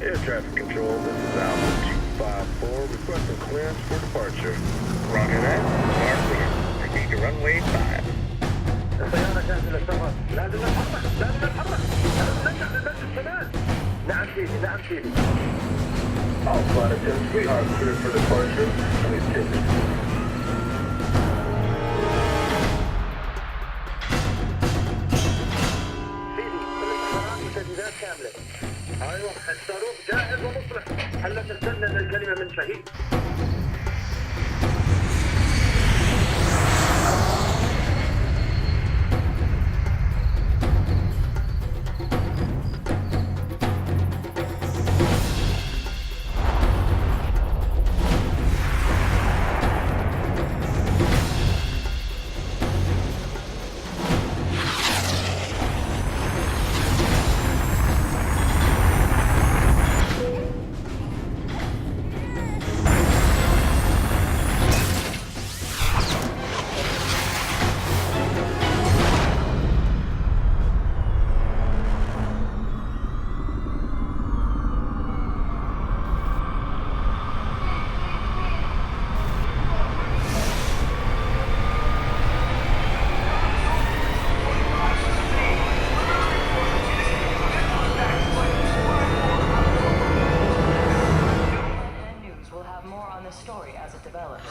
Air traffic control, this is Alpha 254, requesting clearance for departure. Roger that. Car clear. Proceed to runway 5. السيارة جاهزة للسفر. لازم نتحرك، لازم نتحرك. ننجح للبلد الشمال. نعم سيدي، نعم سيدي. Alpha 10, we are clear for departure. Please take it. سيدي، الاستخبارات وتجهيزات كاملة. ايوه، الصاروخ جاهز ومصلح. هلا تستنى الكلمة من شهيد. Story as it develops.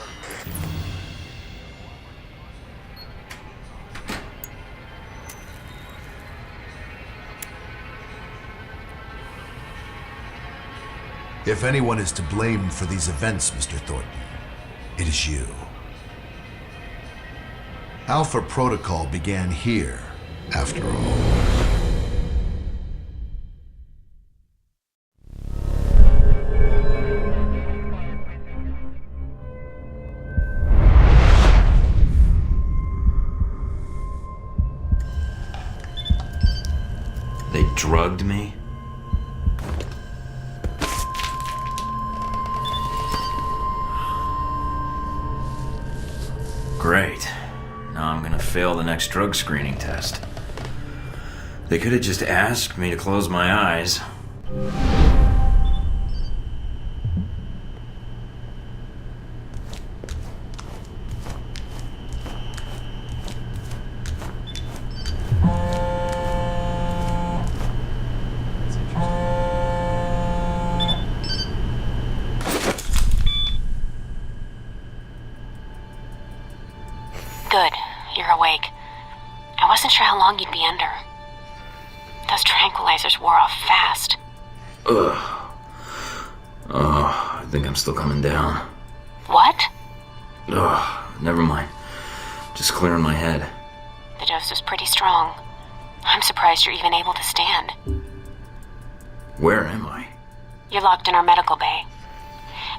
If anyone is to blame for these events, Mr. Thornton, it is you. Alpha Protocol began here, after all. They drugged me? Great. Now I'm gonna fail the next drug screening test. They could have just asked me to close my eyes. Good. You're awake. I wasn't sure how long you'd be under. Those tranquilizers wore off fast. Ugh. Oh, I think I'm still coming down. What? Ugh, never mind. Just clearing my head. The dose was pretty strong. I'm surprised you're even able to stand. Where am I? You're locked in our medical bay.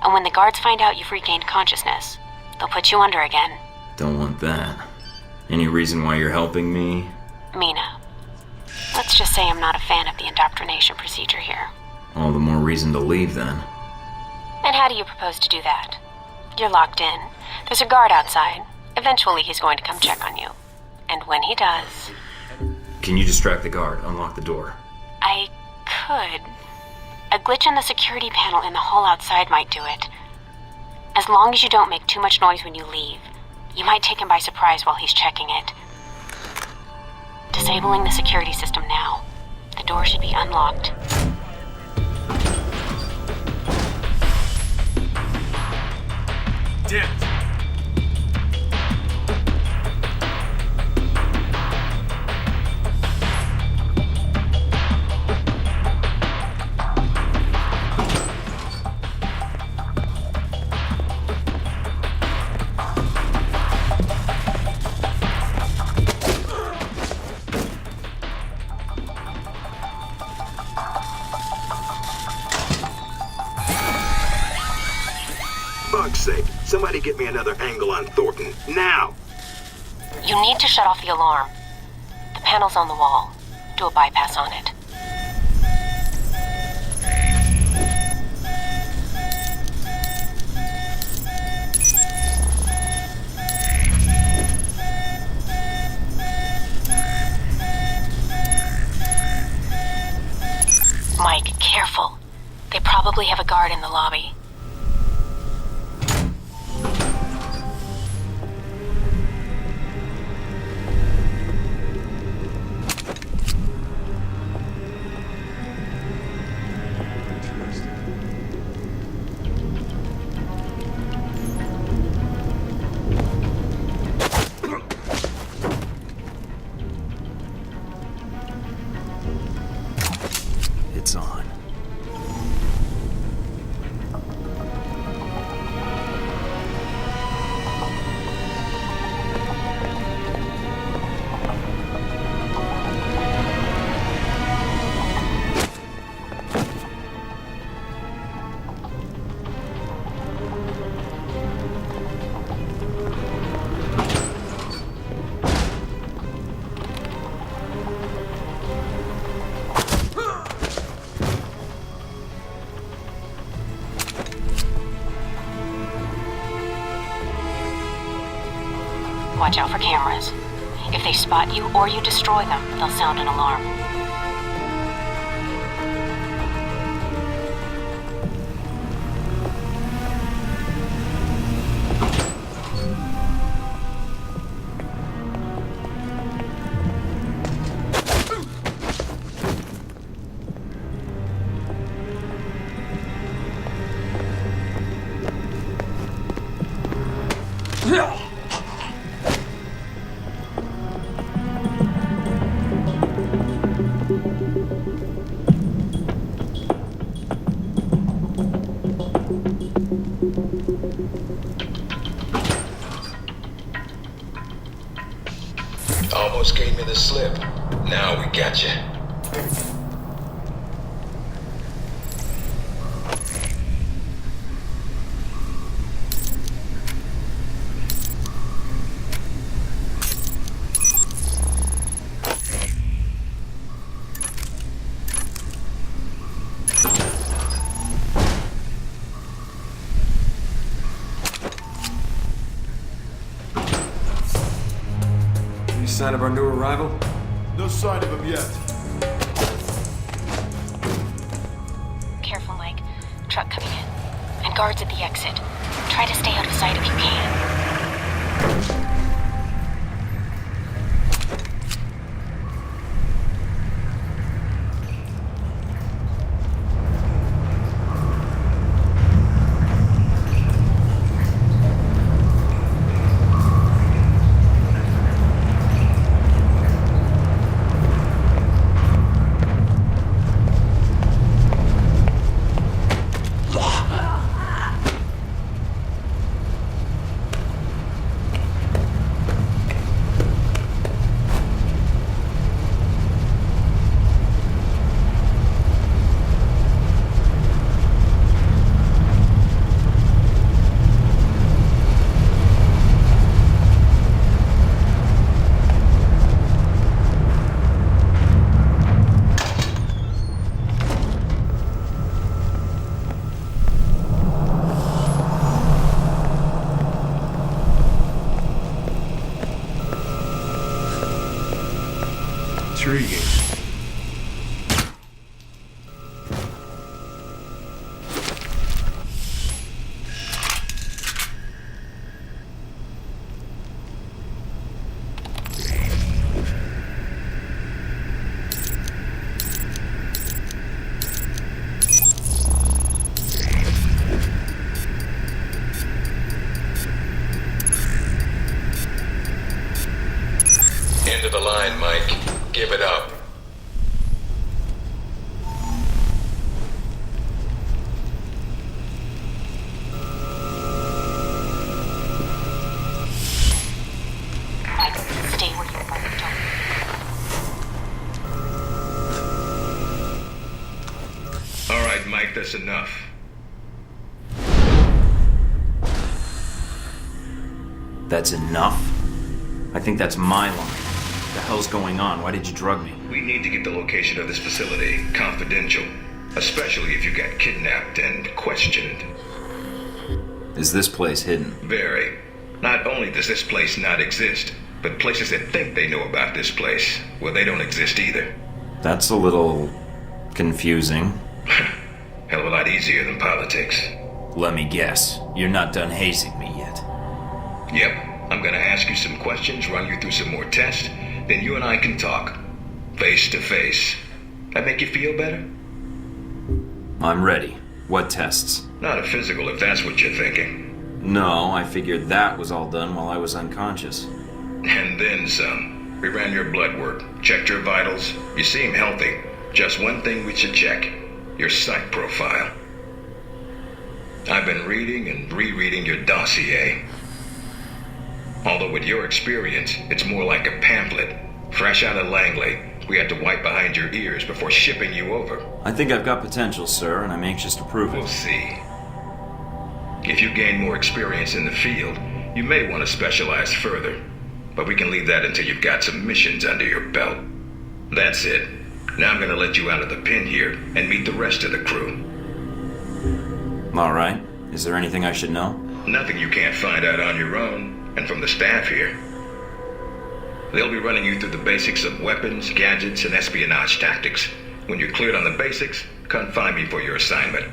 And when the guards find out you've regained consciousness, they'll put you under again. Don't want that. Any reason why you're helping me? Mina. Let's just say I'm not a fan of the indoctrination procedure here. All the more reason to leave then. And how do you propose to do that? You're locked in. There's a guard outside. Eventually he's going to come check on you. And when he does... Can you distract the guard? Unlock the door. I could. A glitch in the security panel in the hall outside might do it. As long as you don't make too much noise when you leave, you might take him by surprise while he's checking it. Disabling the security system now. The door should be unlocked. Damn it! Fuck's sake, somebody get me another angle on Thornton, now! You need to shut off the alarm. The panel's on the wall. Do a bypass on it. Mike, careful. probably have a guard in the lobby. It's on. Watch out for cameras. If they spot you or you destroy them, they'll sound an alarm. Almost gave me the slip. Now we got you. Any sign of our new arrival? No sign of him yet. Careful, Mike. Truck coming in. And guards at the exit. Try to stay out of sight if you can. Intriguing. End of the line, Mike. Give it up. Mike, stay where you are. Don't. All right, Mike, that's enough. That's enough? I think that's my line. What the hell's going on? Why did you drug me? We need to get the location of this facility confidential, especially if you got kidnapped and questioned. Is this place hidden? Very. Not only does this place not exist, but places that think they know about this place, well, they don't exist either. That's a little confusing. Hell of a lot easier than politics. Let me guess. You're not done hazing me yet. Yep. I'm gonna ask you some questions, run you through some more tests, then you and I can talk. Face to face. That make you feel better? I'm ready. What tests? Not a physical, if that's what you're thinking. No, I figured that was all done while I was unconscious. And then some. We ran your blood work, checked your vitals. You seem healthy. Just one thing we should check. Your psych profile. I've been reading and rereading your dossier. Although with your experience, it's more like a pamphlet. Fresh out of Langley, we had to wipe behind your ears before shipping you over. I think I've got potential, sir, and I'm anxious to prove We'll it. see. If you gain more experience in the field, you may want to specialize further. But we can leave that until you've got some missions under your belt. That's it. Now I'm going to let you out of the pen here and meet the rest of the crew. All right. Is there anything I should know? Nothing you can't find out on your own, and from the staff here. They'll be running you through the basics of weapons, gadgets, and espionage tactics. When you're cleared on the basics, come find me for your assignment.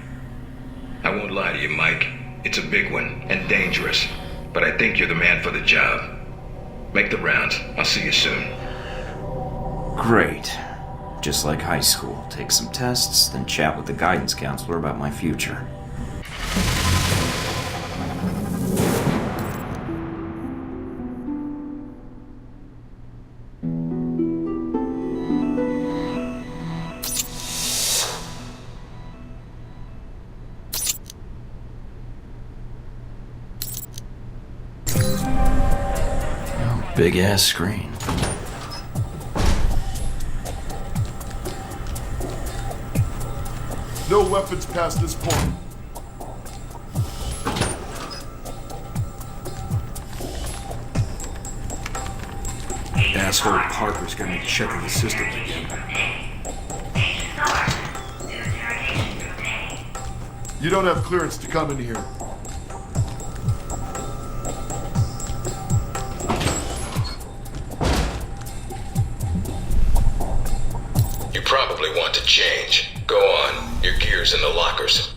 I won't lie to you, Mike. It's a big one, and dangerous. But I think you're the man for the job. Make the rounds. I'll see you soon. Great. Just like high school. Take some tests, then chat with the guidance counselor about my future. Big ass screen. No weapons past this point. Asshole Parker's got me checking the systems again. You don't have clearance to come in here. You probably want to change. Go on. Your gear's in the lockers.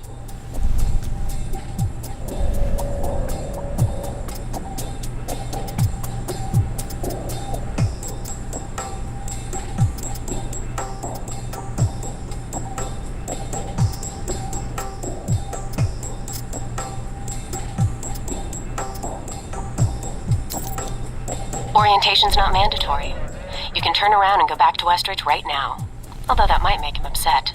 Orientation's not mandatory. You can turn around and go back to Westridge right now. Although that might make him upset.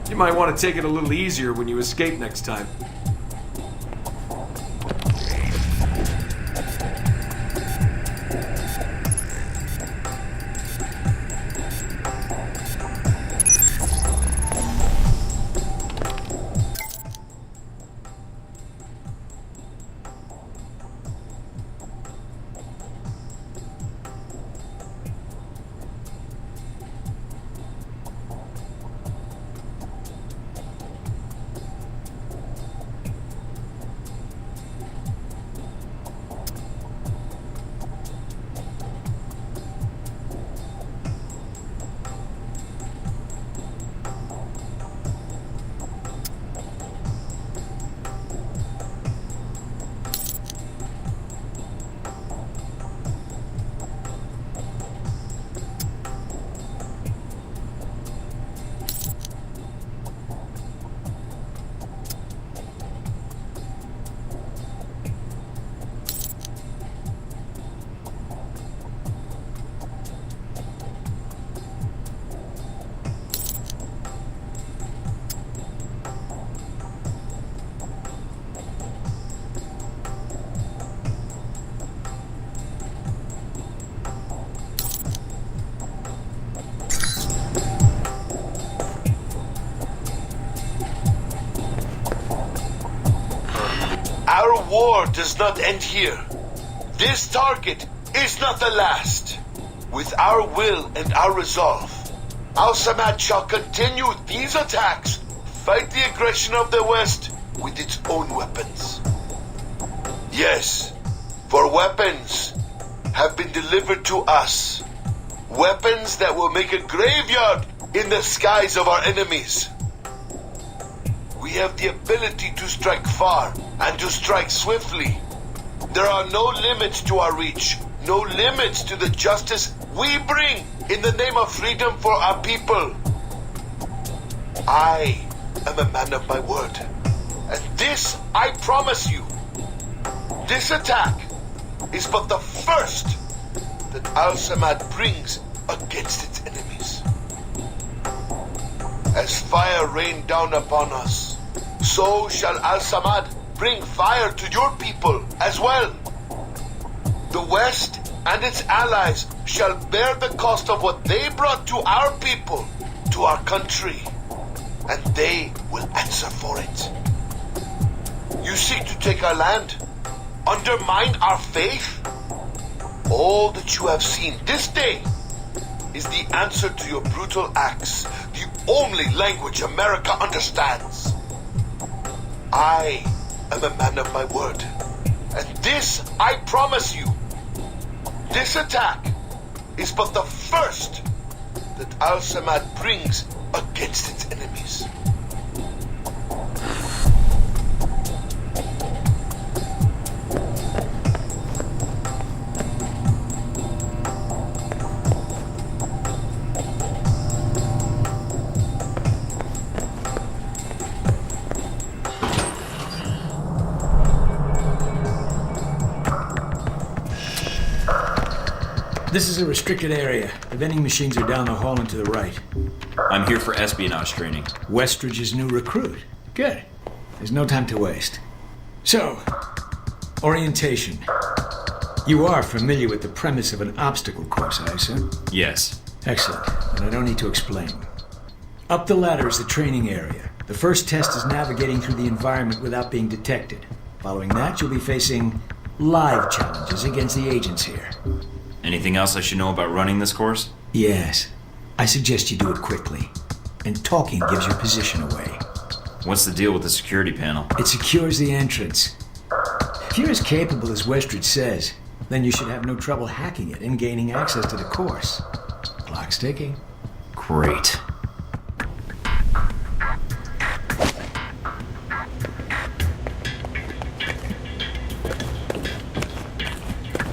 You might want to take it a little easier when you escape next time. Our war does not end here. This target is not the last. With our will and our resolve, Al-Samad shall continue these attacks, fight the aggression of the West with its own weapons. Yes, for weapons have been delivered to us. Weapons that will make a graveyard in the skies of our enemies. We have the ability to strike far and to strike swiftly. There are no limits to our reach, no limits to the justice we bring in the name of freedom for our people. I am a man of my word, and this I promise you. This attack is but the first that Al-Samad brings against its enemies. As fire rained down upon us, so shall Al-Samad bring fire to your people as well. The West and its allies shall bear the cost of what they brought to our people, to our country, and they will answer for it. You seek to take our land, undermine our faith? All that you have seen this day is the answer to your brutal acts, the only language America understands. I am a man of my word, and this I promise you. This attack is but the first that Al-Samad brings against its enemies. This is a restricted area. The vending machines are down the hall and to the right. I'm here for espionage training. Westridge's new recruit. Good. There's no time to waste. So, orientation. You are familiar with the premise of an obstacle course, I assume? Yes. Excellent. And I don't need to explain. Up the ladder is the training area. The first test is navigating through the environment without being detected. Following that, you'll be facing live challenges against the agents here. Anything else I should know about running this course? Yes. I suggest you do it quickly. And talking gives your position away. What's the deal with the security panel? It secures the entrance. If you're as capable as Westridge says, then you should have no trouble hacking it and gaining access to the course. Clock's ticking. Great.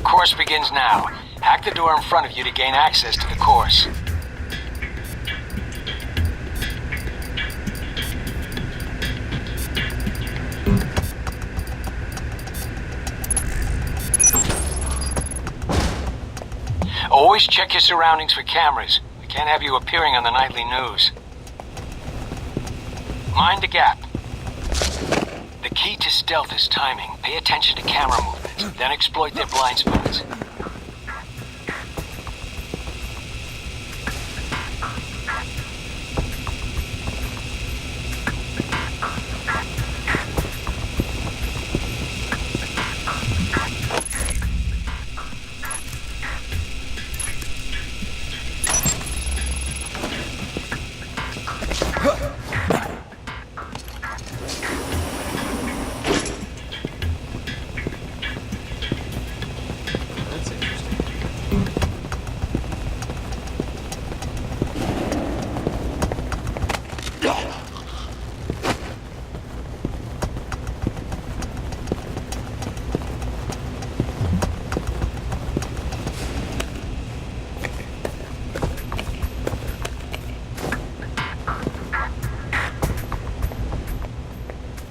Course begins now. Hack the door in front of you to gain access to the course. Always check your surroundings for cameras. We can't have you appearing on the nightly news. Mind the gap. The key to stealth is timing. Pay attention to camera movements, then exploit their blind spots.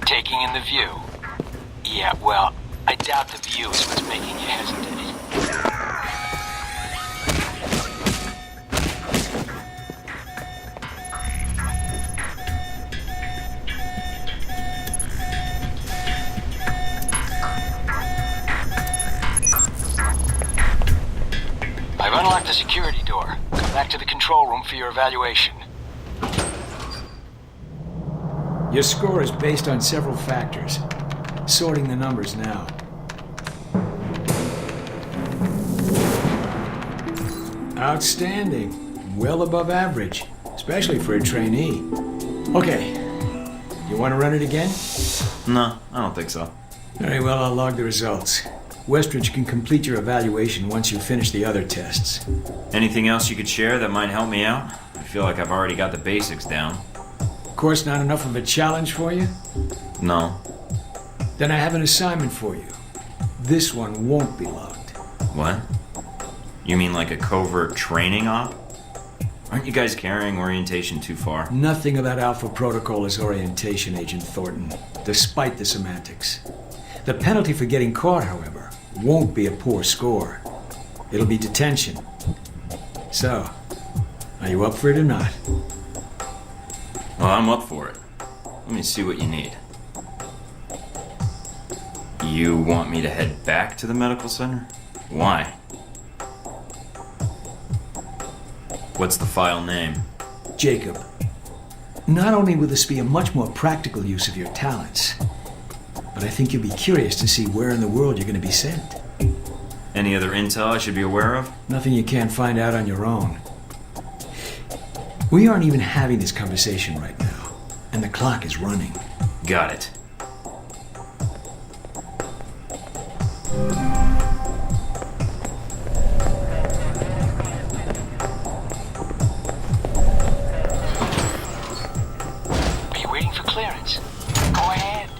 Taking in the view. Yeah, well, I doubt the view is what's making you hesitate. I've unlocked the security door. Come back to the control room for your evaluation. Your score is based on several factors. Sorting the numbers now. Outstanding. Well above average, especially for a trainee. Okay. You want to run it again? No, I don't think so. Very well, I'll log the results. Westridge can complete your evaluation once you finish the other tests. Anything else you could share that might help me out? I feel like I've already got the basics down. Of course, not enough of a challenge for you? No. Then I have an assignment for you. This one won't be logged. What? You mean like a covert training op? Aren't you guys carrying orientation too far? Nothing about Alpha Protocol is orientation, Agent Thornton, despite the semantics. The penalty for getting caught, however, won't be a poor score. It'll be detention. So, are you up for it or not? Well, I'm up for it. Let me see what you need. You want me to head back to the medical center? Why? What's the file name? Jacob. Not only will this be a much more practical use of your talents, but I think you'll be curious to see where in the world you're going to be sent. Any other intel I should be aware of? Nothing you can't find out on your own. We aren't even having this conversation right now, and the clock is running. Got it. Are you waiting for clearance? Go ahead.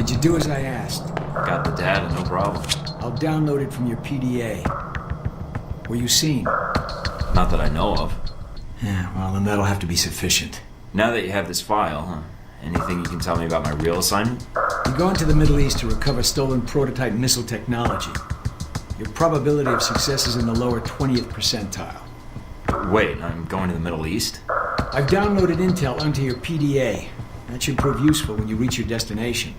Did you do as I asked? Got the data, no problem. I'll download it from your PDA. Were you seen? Not that I know of. Yeah, well, then that'll have to be sufficient. Now that you have this file, anything you can tell me about my real assignment? You're going to the Middle East to recover stolen prototype missile technology. Your probability of success is in the lower 20th percentile. Wait, I'm going to the Middle East? I've downloaded intel onto your PDA. That should prove useful when you reach your destination.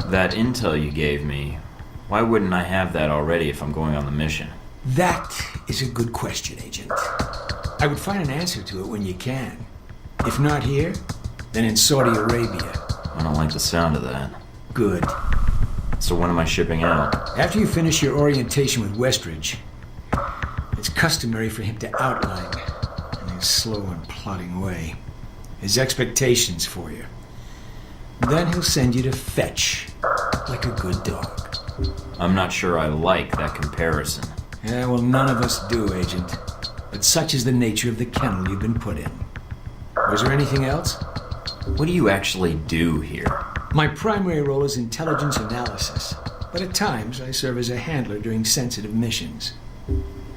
That intel you gave me, why wouldn't I have that already if I'm going on the mission? That is a good question, Agent. I would find an answer to it when you can. If not here, then in Saudi Arabia. I don't like the sound of that. Good. So when am I shipping out? After you finish your orientation with Westridge, it's customary for him to outline, in his slow and plodding way, his expectations for you. Then he'll send you to fetch, like a good dog. I'm not sure I like that comparison. Yeah, well, none of us do, Agent. But such is the nature of the kennel you've been put in. Was there anything else? What do you actually do here? My primary role is intelligence analysis, but at times I serve as a handler during sensitive missions.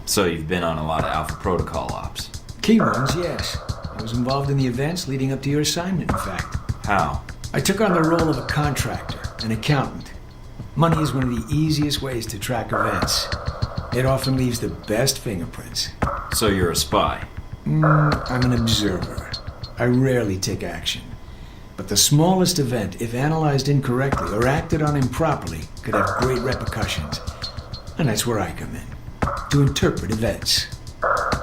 So you've been on a lot of Alpha Protocol ops? Key ones, yes. I was involved in the events leading up to your assignment, in fact. How? I took on the role of a contractor, an accountant. Money is one of the easiest ways to track events. It often leaves the best fingerprints. So you're a spy? I'm an observer. I rarely take action. But the smallest event, if analyzed incorrectly or acted on improperly, could have great repercussions. And that's where I come in, to interpret events.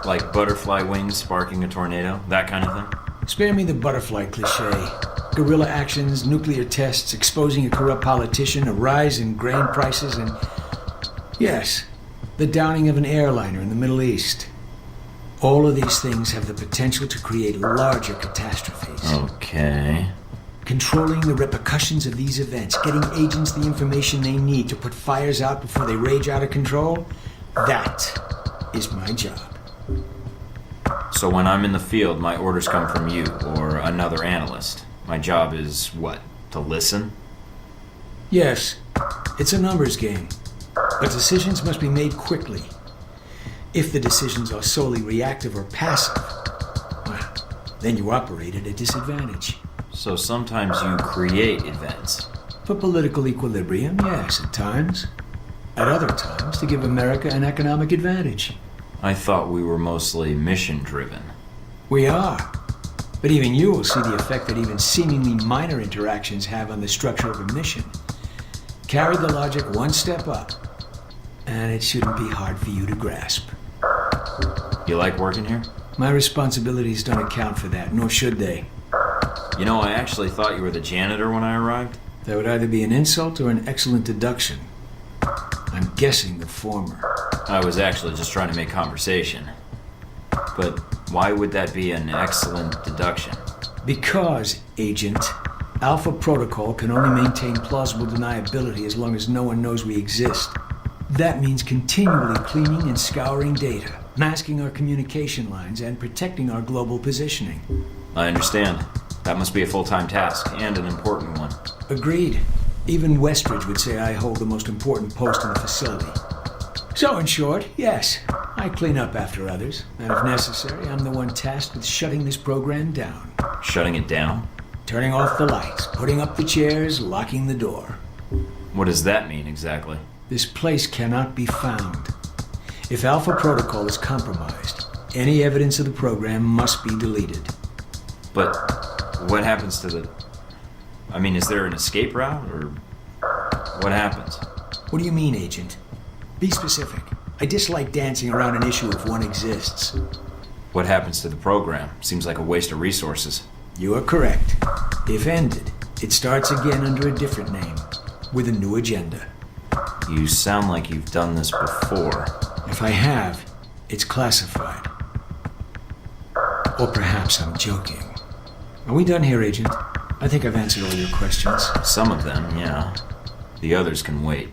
Like butterfly wings sparking a tornado? That kind of thing? Spare me the butterfly cliché. Guerrilla actions, nuclear tests, exposing a corrupt politician, a rise in grain prices, and... yes, the downing of an airliner in the Middle East. All of these things have the potential to create larger catastrophes. Okay. Controlling the repercussions of these events, getting agents the information they need to put fires out before they rage out of control, that is my job. So when I'm in the field, my orders come from you, or another analyst. My job is, what, to listen? Yes, it's a numbers game. But decisions must be made quickly. If the decisions are solely reactive or passive, well, then you operate at a disadvantage. So sometimes you create events. For political equilibrium, yes, at times. At other times, to give America an economic advantage. I thought we were mostly mission-driven. We are. But even you will see the effect that even seemingly minor interactions have on the structure of a mission. Carry the logic one step up, and it shouldn't be hard for you to grasp. You like working here? My responsibilities don't account for that, nor should they. You know, I actually thought you were the janitor when I arrived. That would either be an insult or an excellent deduction. I'm guessing the former. I was actually just trying to make conversation. But why would that be an excellent deduction? Because, Agent, Alpha Protocol can only maintain plausible deniability as long as no one knows we exist. That means continually cleaning and scouring data, masking our communication lines, and protecting our global positioning. I understand. That must be a full-time task, and an important one. Agreed. Even Westridge would say I hold the most important post in the facility. So, in short, yes, I clean up after others, and if necessary, I'm the one tasked with shutting this program down. Shutting it down? Turning off the lights, putting up the chairs, locking the door. What does that mean, exactly? This place cannot be found. If Alpha Protocol is compromised, any evidence of the program must be deleted. But what happens to the... I mean, is there an escape route, or what happens? What do you mean, Agent? Be specific. I dislike dancing around an issue if one exists. What happens to the program? Seems like a waste of resources. You are correct. If ended, it starts again under a different name, with a new agenda. You sound like you've done this before. If I have, it's classified. Or perhaps I'm joking. Are we done here, Agent? I think I've answered all your questions. Some of them, yeah. The others can wait.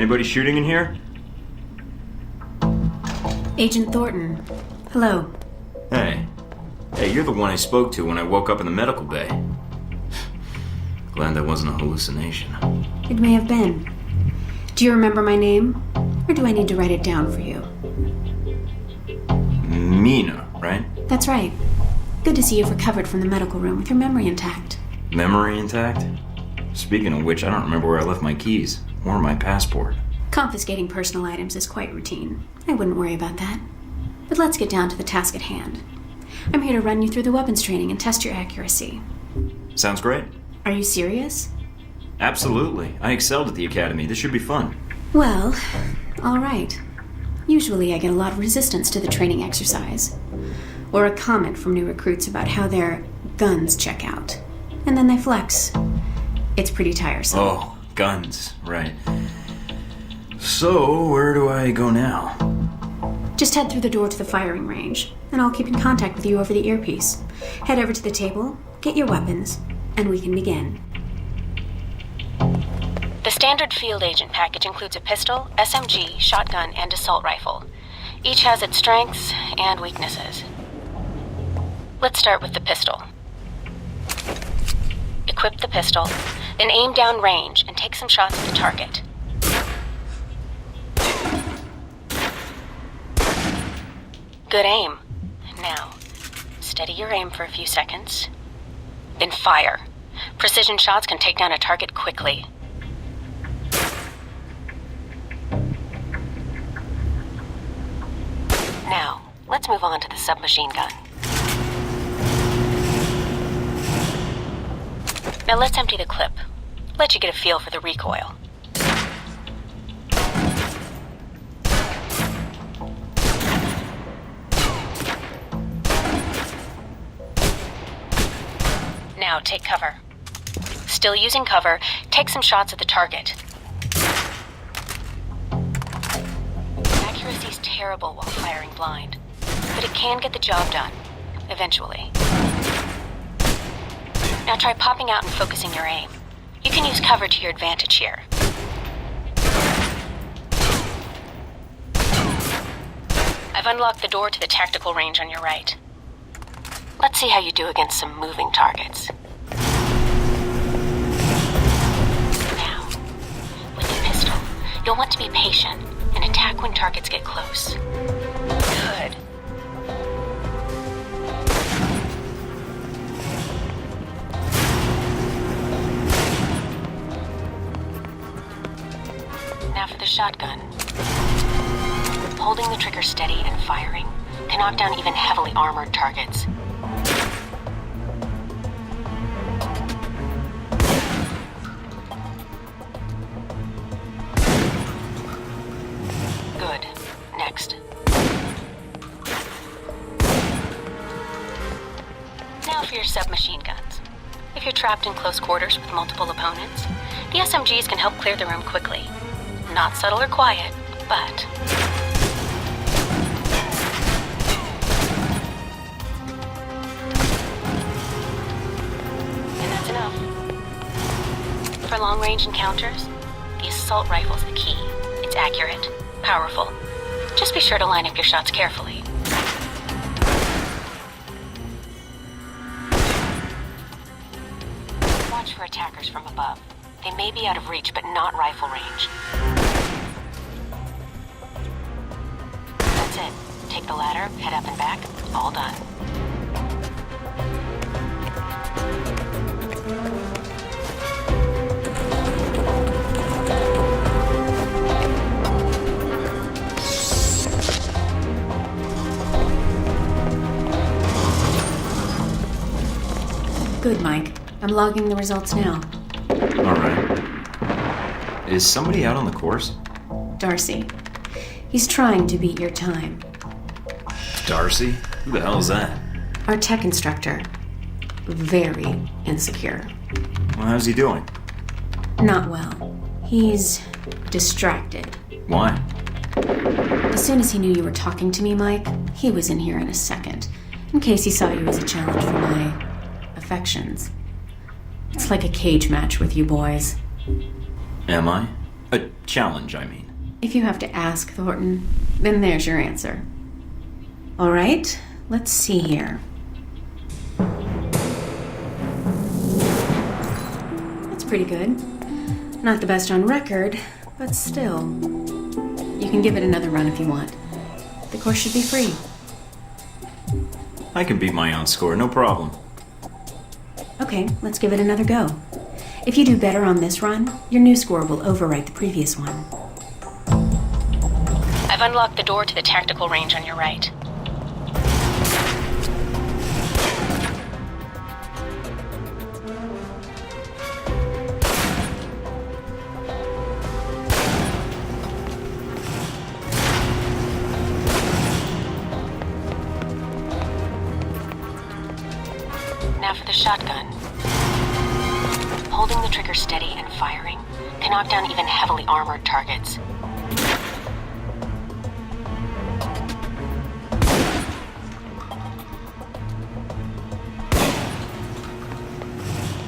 Anybody shooting in here? Agent Thornton. Hello. Hey. Hey, you're the one I spoke to when I woke up in the medical bay. Glad that wasn't a hallucination. It may have been. Do you remember my name? Or do I need to write it down for you? Mina, right? That's right. Good to see you've recovered from the medical room with your memory intact. Memory intact? Speaking of which, I don't remember where I left my keys. Or my passport. Confiscating personal items is quite routine. I wouldn't worry about that. But let's get down to the task at hand. I'm here to run you through the weapons training and test your accuracy. Sounds great. Are you serious? Absolutely. I excelled at the academy. This should be fun. Well, all right. Usually I get a lot of resistance to the training exercise. Or a comment from new recruits about how their guns check out. And then they flex. It's pretty tiresome. Oh, guns. Right. So, where do I go now? Just head through the door to the firing range, and I'll keep in contact with you over the earpiece. Head over to the table, get your weapons, and we can begin. The standard field agent package includes a pistol, SMG, shotgun, and assault rifle. Each has its strengths and weaknesses. Let's start with the pistol. Equip the pistol, then aim down range and take some shots at the target. Good aim. Now, steady your aim for a few seconds. Then fire. Precision shots can take down a target quickly. Now, let's move on to the submachine gun. Now let's empty the clip. Let you get a feel for the recoil. Now take cover. Still using cover, take some shots at the target. Accuracy's terrible while firing blind, but it can get the job done, eventually. Now try popping out and focusing your aim. You can use cover to your advantage here. I've unlocked the door to the tactical range on your right. Let's see how you do against some moving targets. Now, with the pistol, you'll want to be patient and attack when targets get close. Good. Now for the shotgun. Holding the trigger steady and firing can knock down even heavily armored targets. Good. Next. Now for your submachine guns. If you're trapped in close quarters with multiple opponents, the SMGs can help clear the room quickly. Not subtle or quiet, but... And that's enough. For long-range encounters, the assault rifle's the key. It's accurate, powerful. Just be sure to line up your shots carefully. Watch for attackers from above. They may be out of reach, but not rifle range. That's it. Take the ladder, head up and back. All done. Good, Mike. I'm logging the results now. Alright. Is somebody out on the course? Darcy. He's trying to beat your time. Darcy? Who the hell is that? Our tech instructor. Very insecure. Well, how's he doing? Not well. He's distracted. Why? As soon as he knew you were talking to me, Mike, he was in here in a second, in case he saw you as a challenge for my affections. It's like a cage match with you boys. Am I? A challenge, I mean. If you have to ask, Thornton, then there's your answer. All right, let's see here. That's pretty good. Not the best on record, but still. You can give it another run if you want. The course should be free. I can beat my own score, no problem. Okay, let's give it another go. If you do better on this run, your new score will overwrite the previous one. I've unlocked the door to the tactical range on your right. Now for the shotgun. Holding the trigger steady and firing can knock down even heavily armored targets.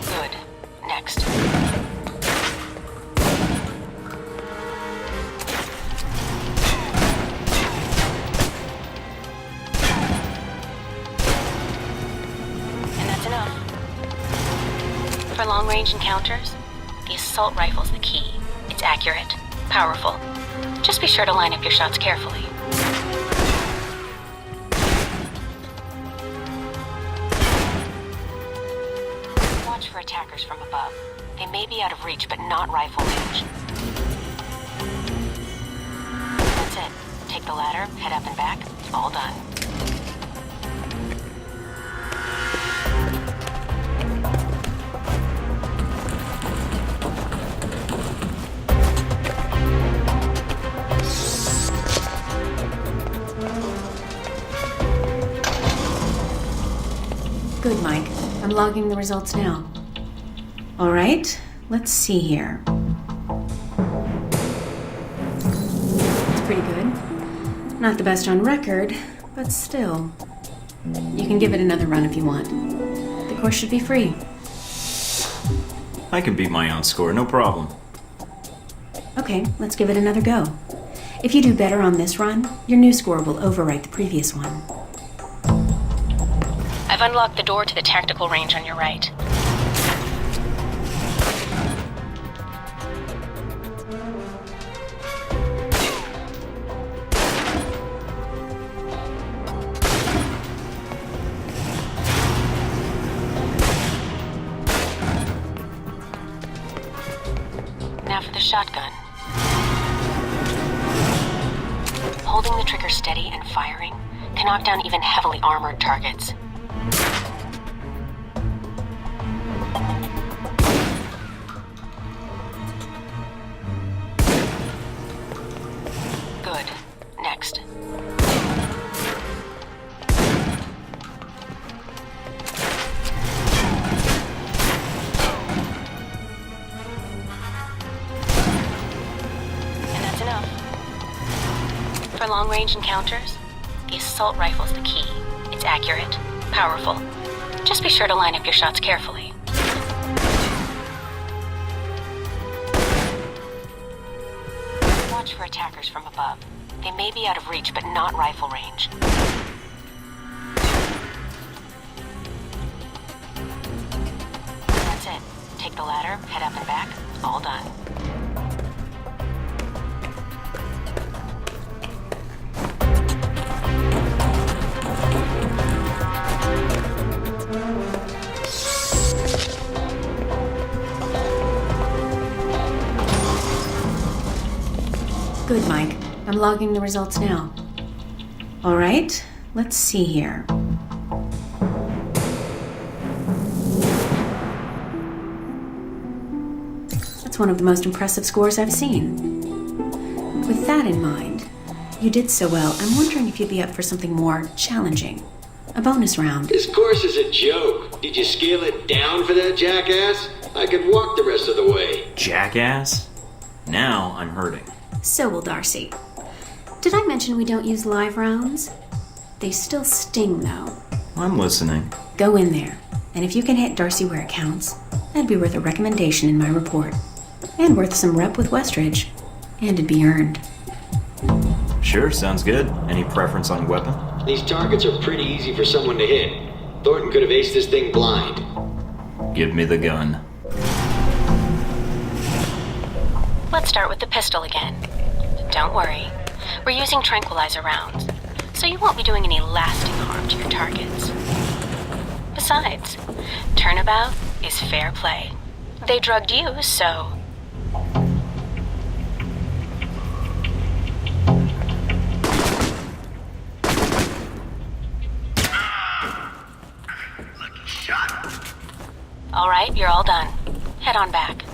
Good. Next. And that's enough. For long-range encounters, the assault rifle's the key. It's accurate, powerful. Just be sure to line up your shots carefully. Watch for attackers from above. They may be out of reach, but not rifle range. That's it. Take the ladder, head up and back. All done. Good, Mike. I'm logging the results now. All right, let's see here. It's pretty good. Not the best on record, but still. You can give it another run if you want. The course should be free. I can beat my own score, no problem. Okay, let's give it another go. If you do better on this run, your new score will overwrite the previous one. I've unlocked the door to the tactical range on your right. Now for the shotgun. Holding the trigger steady and firing can knock down even heavily armored targets. Good. Next. And that's enough. For long-range encounters, the assault rifle's the key. It's accurate, powerful. Just be sure to line up your shots carefully. Watch for attackers from above. They may be out of reach, but not rifle range. That's it. Take the ladder, head up and back. All done. Good, Mike. I'm logging the results now. All right, let's see here. That's one of the most impressive scores I've seen. With that in mind, you did so well. I'm wondering if you'd be up for something more challenging. A bonus round. This course is a joke. Did you scale it down for that jackass? I could walk the rest of the way. Jackass? Now I'm hurting. So will Darcy. Did I mention we don't use live rounds? They still sting, though. I'm listening. Go in there, and if you can hit Darcy where it counts, that'd be worth a recommendation in my report. And worth some rep with Westridge. And it'd be earned. Sure, sounds good. Any preference on weapon? These targets are pretty easy for someone to hit. Thornton could have aced this thing blind. Give me the gun. Let's start with the pistol again. Don't worry. We're using tranquilizer rounds, so you won't be doing any lasting harm to your targets. Besides, turnabout is fair play. They drugged you, so... Lucky shot. All right, you're all done. Head on back.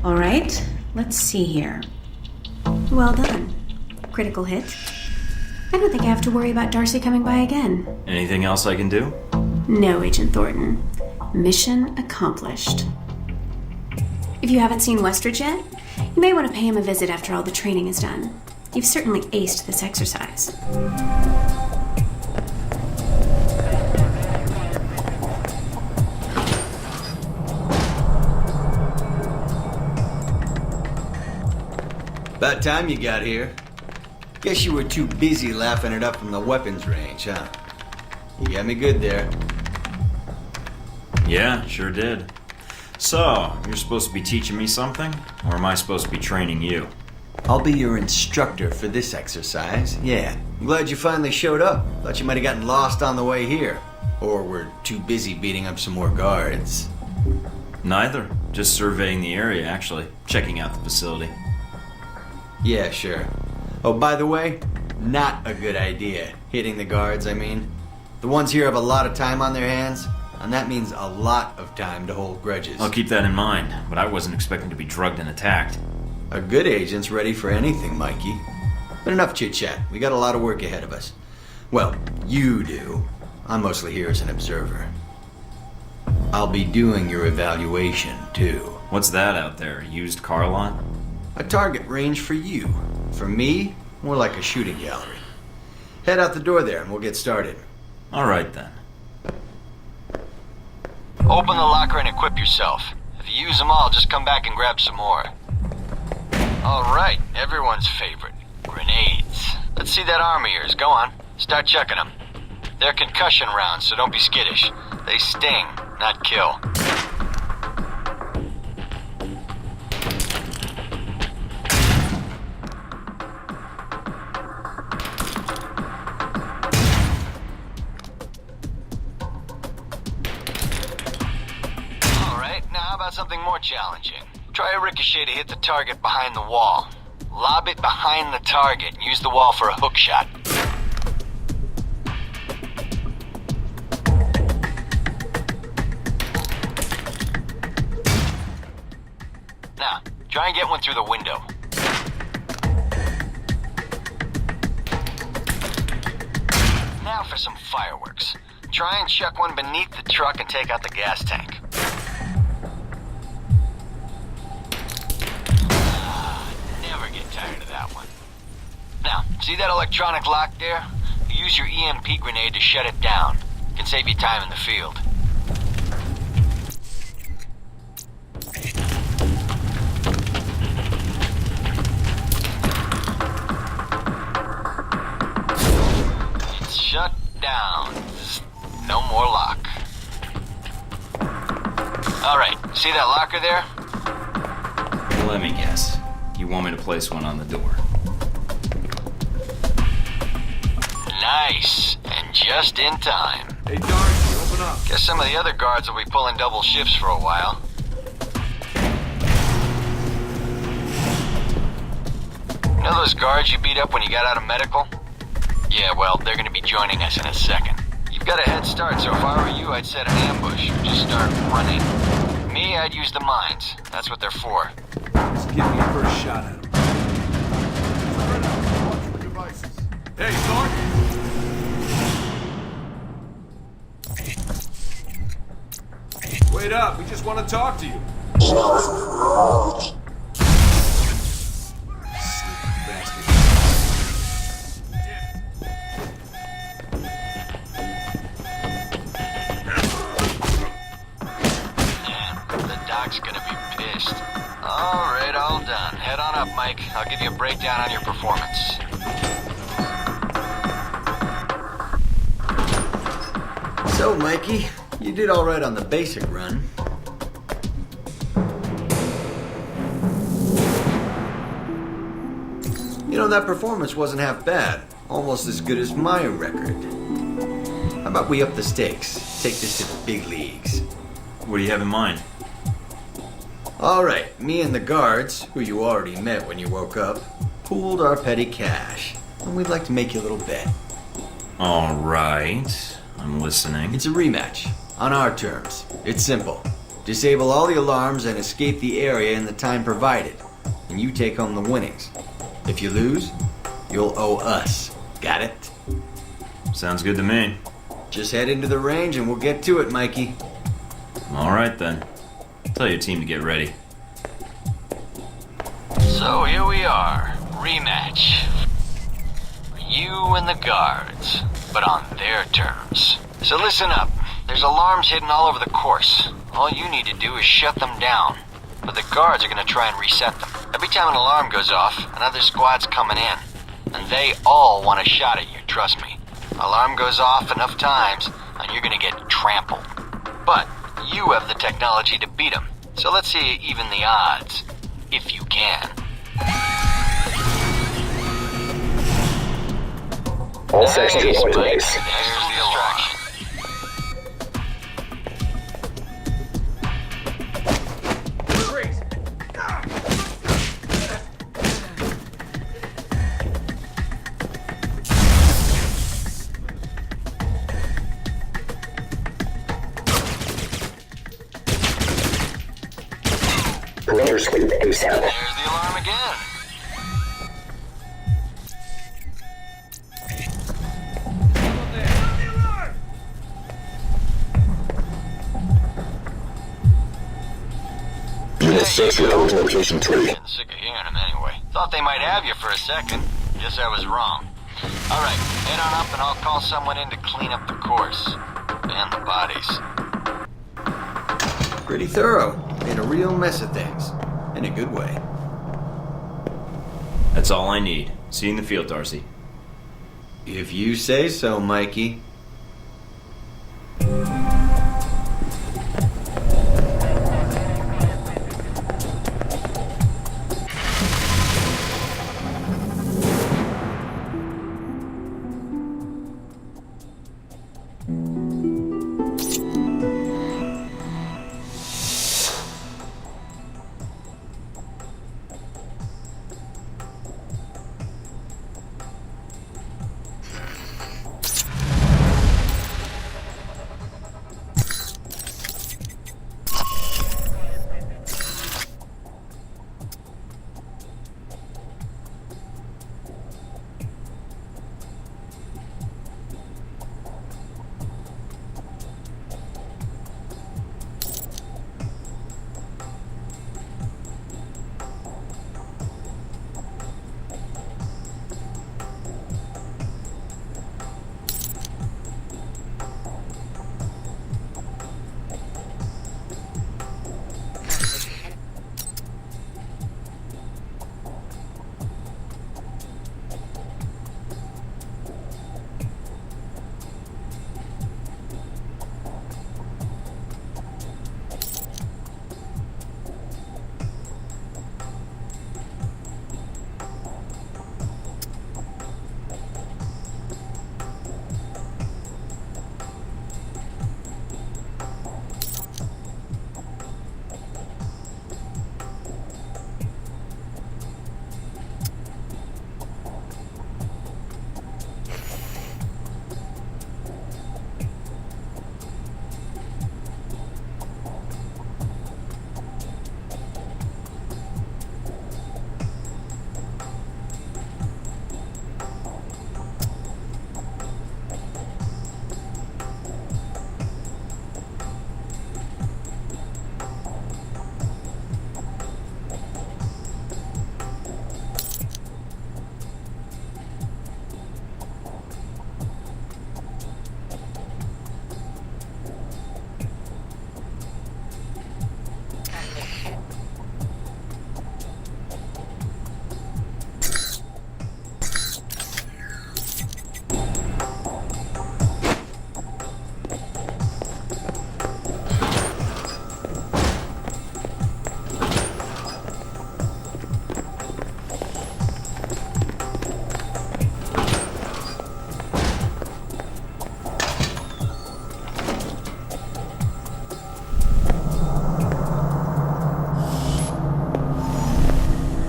All right, let's see here. Well done. Critical hit. I don't think I have to worry about Darcy coming by again. Anything else I can do? No, Agent Thornton. Mission accomplished. If you haven't seen Westridge yet, you may want to pay him a visit after all the training is done. You've certainly aced this exercise. About time you got here. Guess you were too busy laughing it up from the weapons range, huh? You got me good there. Yeah, sure did. So, you're supposed to be teaching me something? Or am I supposed to be training you? I'll be your instructor for this exercise, yeah. I'm glad you finally showed up. Thought you might have gotten lost on the way here. Or were too busy beating up some more guards. Neither. Just surveying the area, actually. Checking out the facility. Yeah, sure. Oh, by the way, not a good idea. Hitting the guards, I mean. The ones here have a lot of time on their hands, and that means a lot of time to hold grudges. I'll keep that in mind, but I wasn't expecting to be drugged and attacked. A good agent's ready for anything, Mikey. But enough chit-chat. We got a lot of work ahead of us. Well, you do. I'm mostly here as an observer. I'll be doing your evaluation, too. What's that out there? A used car lot? A target range for you. For me, more like a shooting gallery. Head out the door there and we'll get started. All right, then. Open the locker and equip yourself. If you use them all, just come back and grab some more. All right, everyone's favorite. Grenades. Let's see that arm of yours. Go on. Start checking them. They're concussion rounds, so don't be skittish. They sting, not kill. Something more challenging. Try a ricochet to hit the target behind the wall. Lob it behind the target and use the wall for a hook shot. Now, try and get one through the window. Now for some fireworks. Try and chuck one beneath the truck and take out the gas tank. Tired of that one. Now, see that electronic lock there? Use your EMP grenade to shut it down. It can save you time in the field. It's shut down. No more lock. Alright, see that locker there? Let me guess. You want me to place one on the door? Nice. And just in time. Hey, Darcy, open up. Guess some of the other guards will be pulling double shifts for a while. You know those guards you beat up when you got out of medical? Yeah, well, they're gonna be joining us in a second. You've got a head start, so if I were you, I'd set an ambush. Just start running. Me, I'd use the mines. That's what they're for. Just give me a first shot at him. Hey, Thornton! Wait up, we just want to talk to you. Doc's gonna be pissed. Alright, all done. Head on up, Mike. I'll give you a breakdown on your performance. So, Mikey, you did all right on the basic run. You know, that performance wasn't half bad. Almost as good as my record. How about we up the stakes? Take this to the big leagues. What do you have in mind? All right, me and the guards, who you already met when you woke up, pooled our petty cash. And we'd like to make you a little bet. All right. I'm listening. It's a rematch, on our terms. It's simple. Disable all the alarms and escape the area in the time provided. And you take home the winnings. If you lose, you'll owe us. Got it? Sounds good to me. Just head into the range and we'll get to it, Mikey. All right, then. Tell your team to get ready. So here we are. Rematch. You and the guards, but on their terms. So listen up. There's alarms hidden all over the course. All you need to do is shut them down. But the guards are gonna try and reset them. Every time an alarm goes off, another squad's coming in. And they all want a shot at you, trust me. Alarm goes off enough times, and you're gonna get trampled. But you have the technology to beat them. So let's see you even the odds. If you can. All sections Nice, point to Mike. base. There's the distraction. Perimeter sweep ASAP. There's the alarm again. Unit 6, reload location 3. Getting sick of hearing them anyway. Thought they might have you for a second. Guess I was wrong. Alright, head on up and I'll call someone in to clean up the course. And the bodies. Pretty thorough. Made a real mess of things. In a good way. That's all I need. See you in the field, Darcy. If you say so, Mikey.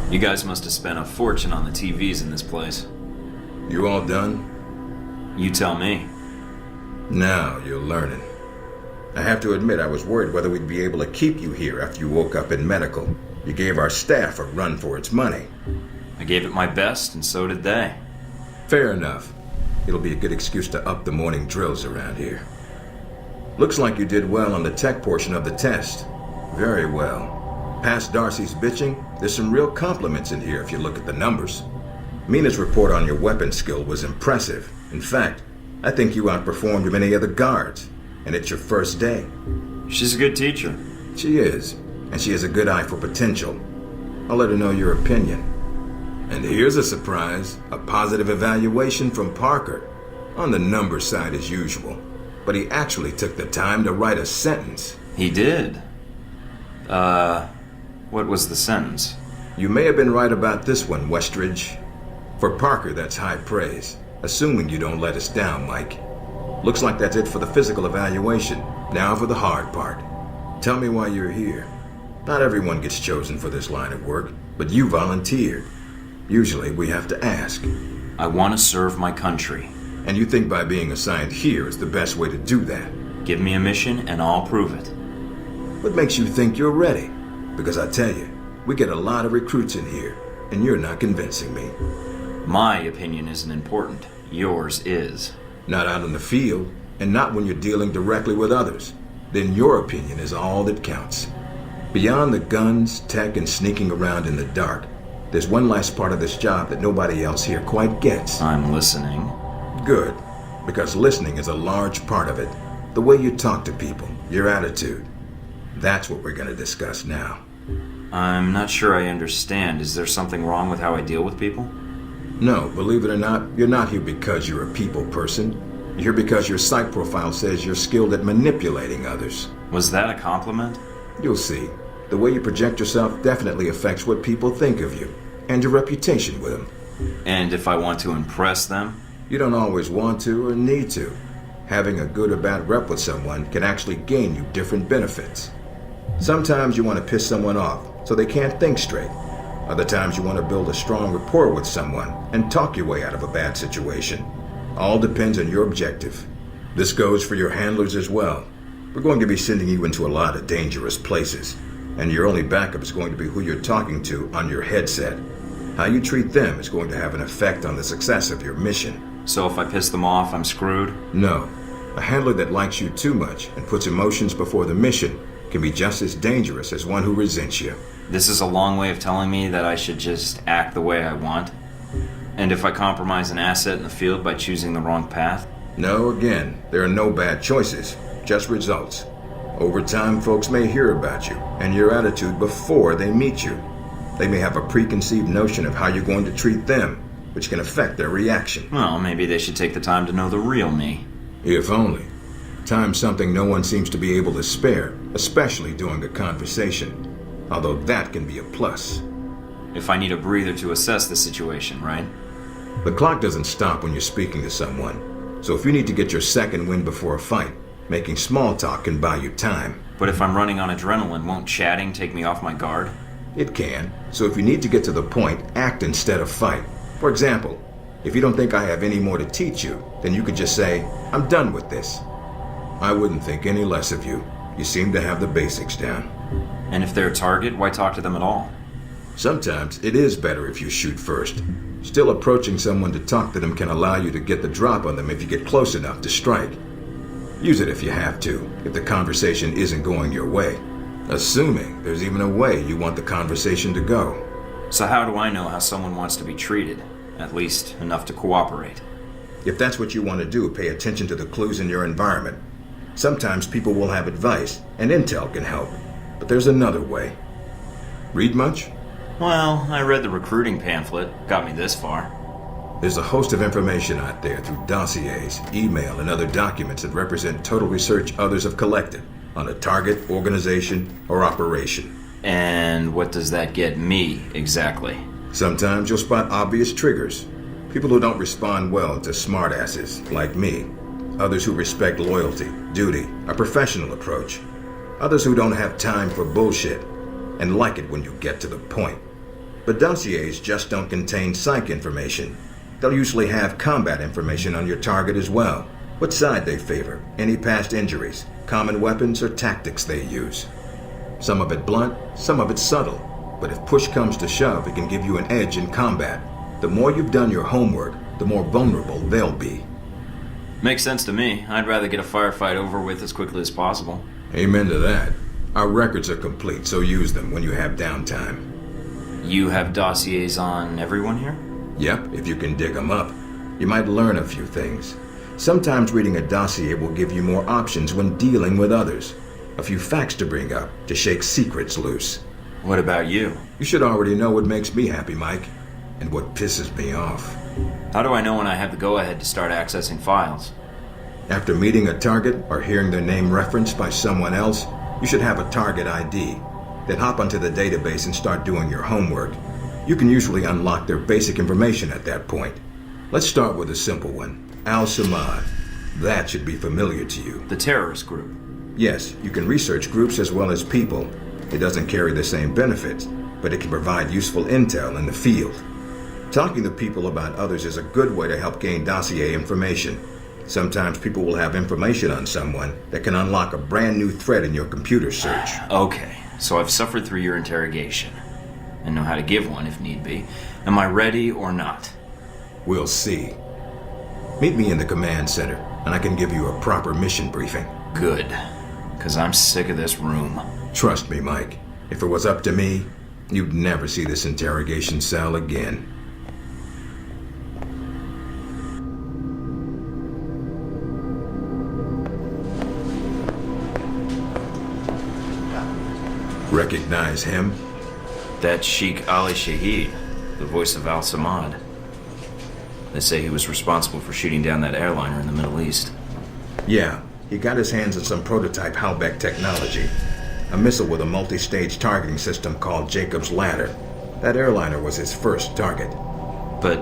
You guys must have spent a fortune on the TVs in this place. You all done? You tell me. Now you're learning. I have to admit I was worried whether we'd be able to keep you here after you woke up in medical. You gave our staff a run for its money. I gave it my best, and so did they. Fair enough. It'll be a good excuse to up the morning drills around here. Looks like you did well on the tech portion of the test. Very well. Past Darcy's bitching, there's some real compliments in here if you look at the numbers. Mina's report on your weapon skill was impressive. In fact, I think you outperformed many of the guards. And it's your first day. She's a good teacher. She is. And she has a good eye for potential. I'll let her know your opinion. And here's a surprise. A positive evaluation from Parker. On the number side as usual. But he actually took the time to write a sentence. He did. What was the sentence? You may have been right about this one, Westridge. For Parker, that's high praise. Assuming you don't let us down, Mike. Looks like that's it for the physical evaluation. Now for the hard part. Tell me why you're here. Not everyone gets chosen for this line of work, but you volunteered. Usually we have to ask. I want to serve my country. And you think by being assigned here is the best way to do that? Give me a mission and I'll prove it. What makes you think you're ready? Because I tell you, we get a lot of recruits in here, and you're not convincing me. My opinion isn't important. Yours is. Not out in the field, and not when you're dealing directly with others. Then your opinion is all that counts. Beyond the guns, tech, and sneaking around in the dark, there's one last part of this job that nobody else here quite gets. I'm listening. Good, because listening is a large part of it. The way you talk to people, your attitude. That's what we're going to discuss now. I'm not sure I understand. Is there something wrong with how I deal with people? No, believe it or not, you're not here because you're a people person. You're here because your psych profile says you're skilled at manipulating others. Was that a compliment? You'll see. The way you project yourself definitely affects what people think of you, and your reputation with them. And if I want to impress them? You don't always want to or need to. Having a good or bad rep with someone can actually gain you different benefits. Sometimes you want to piss someone off so they can't think straight. Other times you want to build a strong rapport with someone and talk your way out of a bad situation. All depends on your objective. This goes for your handlers as well. We're going to be sending you into a lot of dangerous places, and your only backup is going to be who you're talking to on your headset. How you treat them is going to have an effect on the success of your mission. So if I piss them off, I'm screwed? No. A handler that likes you too much and puts emotions before the mission can be just as dangerous as one who resents you. This is a long way of telling me that I should just act the way I want? And if I compromise an asset in the field by choosing the wrong path? No, again, there are no bad choices, just results. Over time, folks may hear about you and your attitude before they meet you. They may have a preconceived notion of how you're going to treat them, which can affect their reaction. Well, maybe they should take the time to know the real me. If only. Time's something no one seems to be able to spare, especially during a conversation. Although that can be a plus. If I need a breather to assess the situation, right? The clock doesn't stop when you're speaking to someone. So if you need to get your second win before a fight, making small talk can buy you time. But if I'm running on adrenaline, won't chatting take me off my guard? It can. So if you need to get to the point, act instead of fight. For example, if you don't think I have any more to teach you, then you could just say, I'm done with this. I wouldn't think any less of you. You seem to have the basics down. And if they're a target, why talk to them at all? Sometimes it is better if you shoot first. Still, approaching someone to talk to them can allow you to get the drop on them if you get close enough to strike. Use it if you have to, if the conversation isn't going your way. Assuming there's even a way you want the conversation to go. So how do I know how someone wants to be treated? At least enough to cooperate. If that's what you want to do, pay attention to the clues in your environment. Sometimes people will have advice, and intel can help. But there's another way. Read much? Well, I read the recruiting pamphlet. Got me this far. There's a host of information out there through dossiers, email, and other documents that represent total research others have collected on a target, organization, or operation. And what does that get me, exactly? Sometimes you'll spot obvious triggers. People who don't respond well to smartasses, like me. Others who respect loyalty, duty, a professional approach. Others who don't have time for bullshit, and like it when you get to the point. But dossiers just don't contain psych information. They'll usually have combat information on your target as well. What side they favor, any past injuries, common weapons, or tactics they use. Some of it blunt, some of it subtle. But if push comes to shove, it can give you an edge in combat. The more you've done your homework, the more vulnerable they'll be. Makes sense to me. I'd rather get a firefight over with as quickly as possible. Amen to that. Our records are complete, so use them when you have downtime. You have dossiers on everyone here? Yep, if you can dig them up. You might learn a few things. Sometimes reading a dossier will give you more options when dealing with others. A few facts to bring up, to shake secrets loose. What about you? You should already know what makes me happy, Mike. And what pisses me off. How do I know when I have the go-ahead to start accessing files? After meeting a target or hearing their name referenced by someone else, you should have a target ID. Then hop onto the database and start doing your homework. You can usually unlock their basic information at that point. Let's start with a simple one. Al-Samad. That should be familiar to you. The terrorist group? Yes, you can research groups as well as people. It doesn't carry the same benefits, but it can provide useful intel in the field. Talking to people about others is a good way to help gain dossier information. Sometimes people will have information on someone that can unlock a brand new thread in your computer search. Okay, so I've suffered through your interrogation and know how to give one if need be. Am I ready or not? We'll see. Meet me in the command center, and I can give you a proper mission briefing. Good, because I'm sick of this room. Trust me, Mike. If it was up to me, you'd never see this interrogation cell again. Recognize him? That's Sheikh Ali Shahid, the voice of Al-Samad. They say he was responsible for shooting down that airliner in the Middle East. Yeah, he got his hands on some prototype Halbeck technology. A missile with a multi-stage targeting system called Jacob's Ladder. That airliner was his first target. But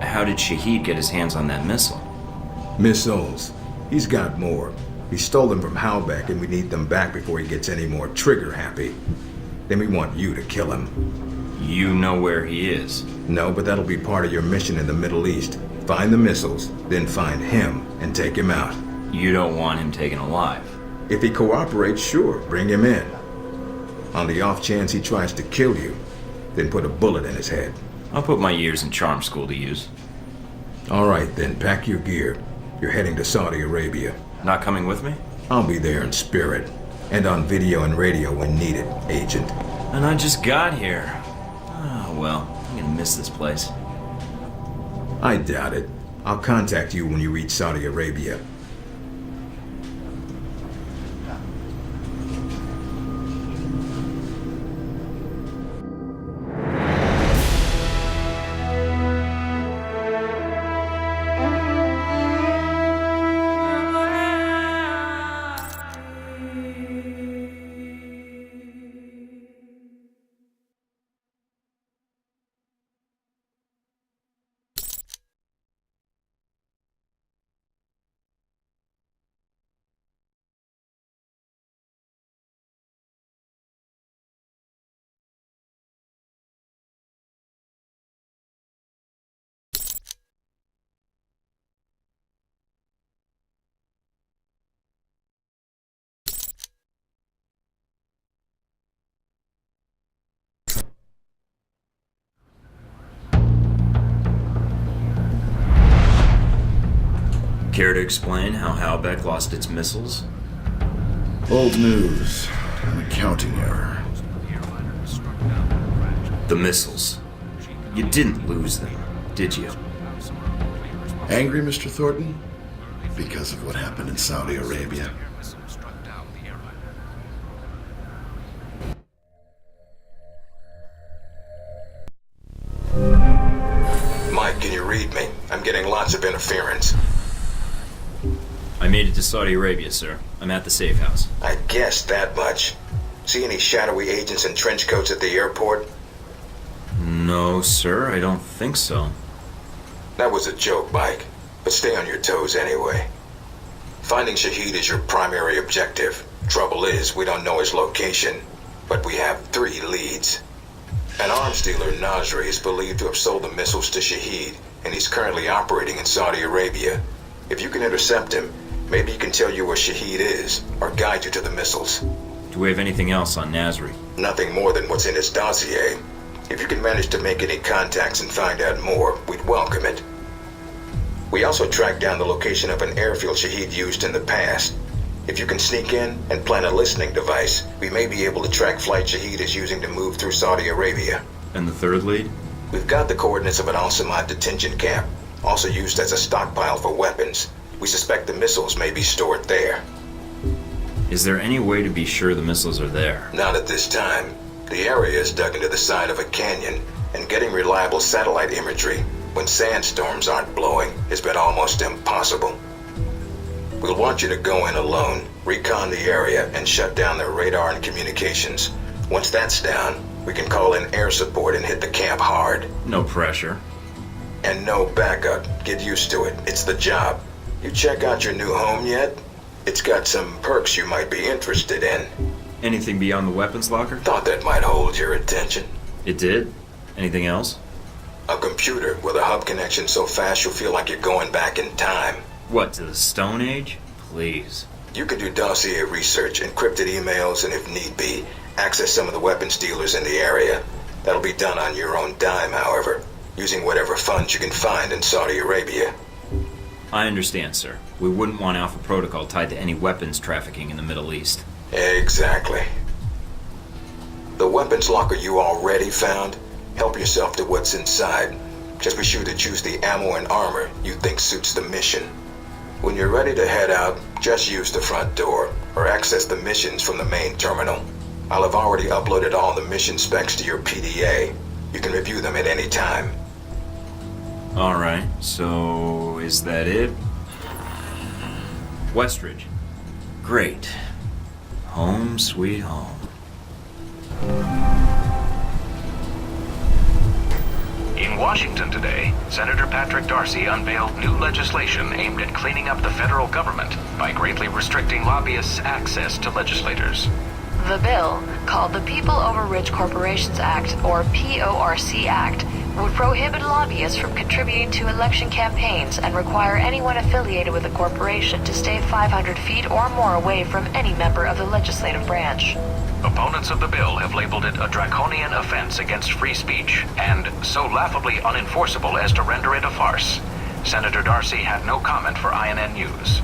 how did Shahid get his hands on that missile? Missiles. He's got more. He stole them from Halbeck, and we need them back before he gets any more trigger-happy. Then we want you to kill him. You know where he is? No, but that'll be part of your mission in the Middle East. Find the missiles, then find him and take him out. You don't want him taken alive? If he cooperates, sure, bring him in. On the off chance he tries to kill you, then put a bullet in his head. I'll put my years in charm school to use. All right, then, pack your gear. You're heading to Saudi Arabia. Not coming with me? I'll be there in spirit. And on video and radio when needed, Agent. And I just got here. Oh, well, I'm gonna miss this place. I doubt it. I'll contact you when you reach Saudi Arabia. Care to explain how Halbeck lost its missiles? Old news. An accounting error. The missiles. You didn't lose them, did you? Angry, Mr. Thornton? Because of what happened in Saudi Arabia. Mike, can you read me? I'm getting lots of interference. I made it to Saudi Arabia, sir. I'm at the safe house. I guessed that much. See any shadowy agents in trench coats at the airport? No, sir, I don't think so. That was a joke, Mike. But stay on your toes anyway. Finding Shahid is your primary objective. Trouble is, we don't know his location. But we have 3 leads. An arms dealer, Nasri, is believed to have sold the missiles to Shahid, and he's currently operating in Saudi Arabia. If you can intercept him, maybe he can tell you where Shahid is, or guide you to the missiles. Do we have anything else on Nasri? Nothing more than what's in his dossier. If you can manage to make any contacts and find out more, we'd welcome it. We also tracked down the location of an airfield Shahid used in the past. If you can sneak in and plant a listening device, we may be able to track flight Shahid is using to move through Saudi Arabia. And the third lead? We've got the coordinates of an Al-Samad detention camp, also used as a stockpile for weapons. We suspect the missiles may be stored there. Is there any way to be sure the missiles are there? Not at this time. The area is dug into the side of a canyon, and getting reliable satellite imagery when sandstorms aren't blowing has been almost impossible. We'll want you to go in alone, recon the area, and shut down their radar and communications. Once that's down, we can call in air support and hit the camp hard. No pressure. And no backup. Get used to it. It's the job. You check out your new home yet? It's got some perks you might be interested in. Anything beyond the weapons locker? Thought that might hold your attention. It did? Anything else? A computer with a hub connection so fast you'll feel like you're going back in time. What, to the Stone Age? Please. You can do dossier research, encrypted emails, and if need be, access some of the weapons dealers in the area. That'll be done on your own dime, however, using whatever funds you can find in Saudi Arabia. I understand, sir. We wouldn't want Alpha Protocol tied to any weapons trafficking in the Middle East. Exactly. The weapons locker you already found, help yourself to what's inside. Just be sure to choose the ammo and armor you think suits the mission. When you're ready to head out, just use the front door, or access the missions from the main terminal. I'll have already uploaded all the mission specs to your PDA. You can review them at any time. Alright, so is that it? Westridge. Great. Home sweet home. In Washington today, Senator Patrick Darcy unveiled new legislation aimed at cleaning up the federal government by greatly restricting lobbyists' access to legislators. The bill, called the People Over Rich Corporations Act, or PORC Act, would prohibit lobbyists from contributing to election campaigns and require anyone affiliated with a corporation to stay 500 feet or more away from any member of the legislative branch. Opponents of the bill have labeled it a draconian offense against free speech and so laughably unenforceable as to render it a farce. Senator Darcy had no comment for INN News.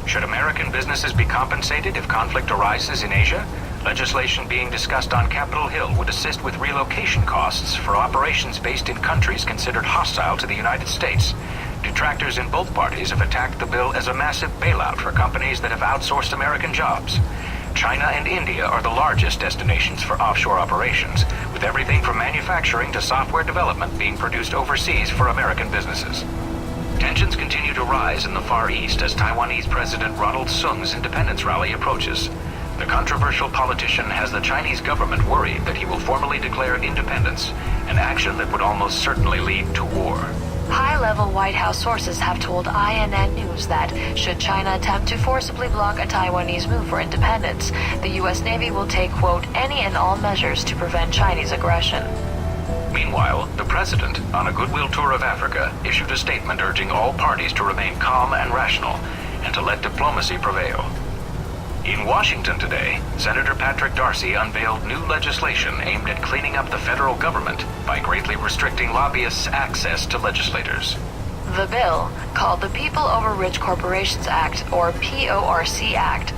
Should American businesses be compensated if conflict arises in Asia? Legislation being discussed on Capitol Hill would assist with relocation costs for operations based in countries considered hostile to the United States. Detractors in both parties have attacked the bill as a massive bailout for companies that have outsourced American jobs. China and India are the largest destinations for offshore operations, with everything from manufacturing to software development being produced overseas for American businesses. Tensions continue to rise in the Far East as Taiwanese President Ronald Sung's independence rally approaches. The controversial politician has the Chinese government worried that he will formally declare independence, an action that would almost certainly lead to war. High-level White House sources have told INN News that, should China attempt to forcibly block a Taiwanese move for independence, the U.S. Navy will take, quote, any and all measures to prevent Chinese aggression. Meanwhile, the president, on a goodwill tour of Africa, issued a statement urging all parties to remain calm and rational, and to let diplomacy prevail. In Washington today, Senator Patrick Darcy unveiled new legislation aimed at cleaning up the federal government by greatly restricting lobbyists' access to legislators. The bill, called the People Over Rich Corporations Act, or PORC Act,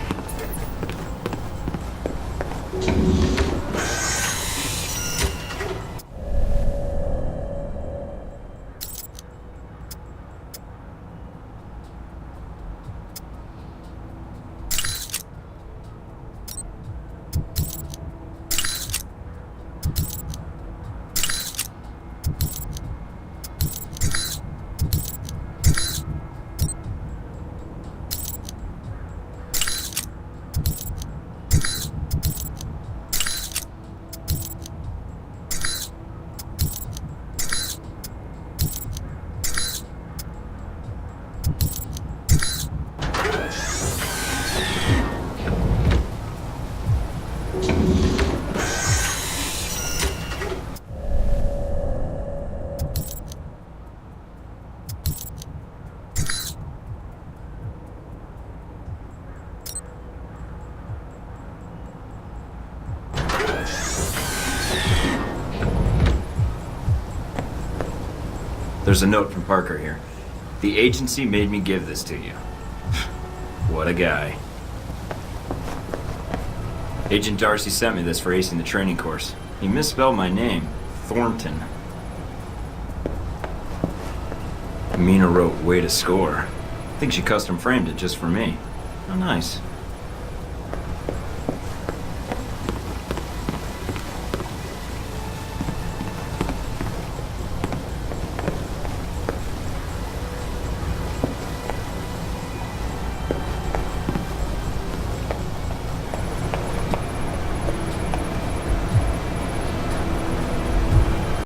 There's a note from Parker here. The agency made me give this to you. What a guy. Agent Darcy sent me this for acing the training course. He misspelled my name. Thornton. Mina wrote, "Way to score." I think she custom framed it just for me. How nice.